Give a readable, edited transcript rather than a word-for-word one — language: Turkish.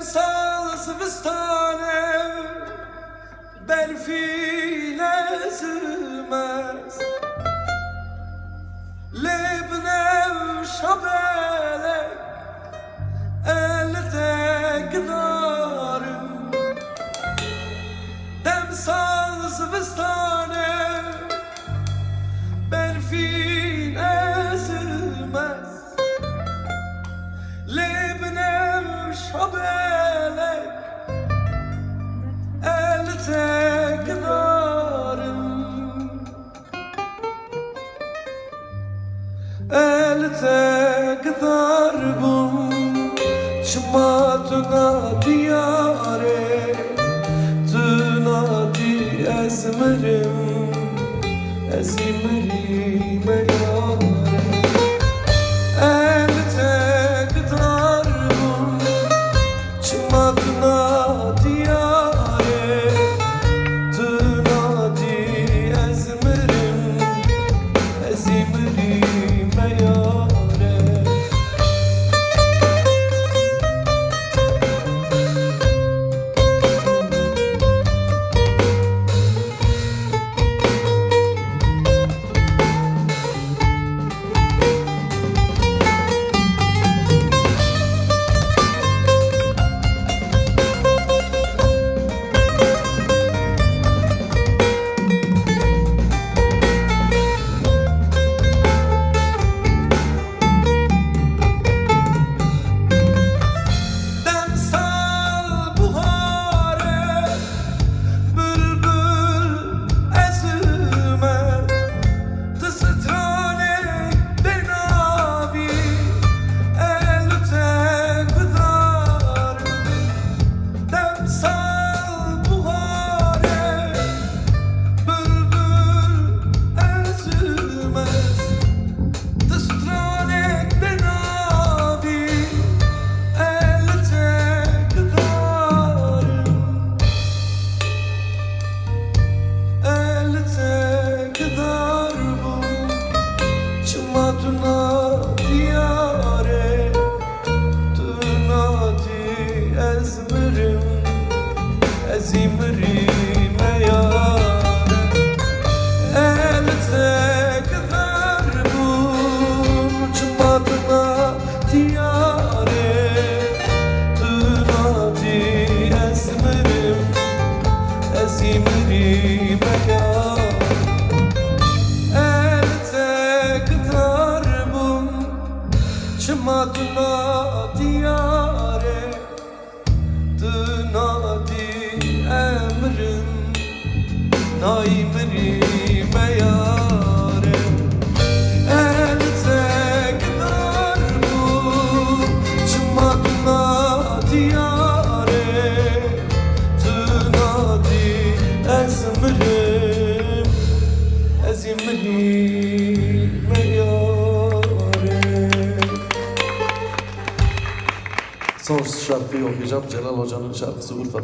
Demsal zivistane berfi lezmez لبنفش belek elde gıdarım Demsal zivistane berfin ezilmez Lebnefş belek elde gıdarım Elde gıdarbım çımadına diyare Tınadi ezmerim ezimrime yare Elde gıdarbım çımadına diyare Tınadi ezmerim ezimrime Çımadına diyare Tınadi emrin Naimrime yare Elde gıdarbım Çımadına diyare Tınadi ezmirim ezimrime yare Son şarkıyı okuyacağım. Celal Hoca'nın şarkısı Urfa'da.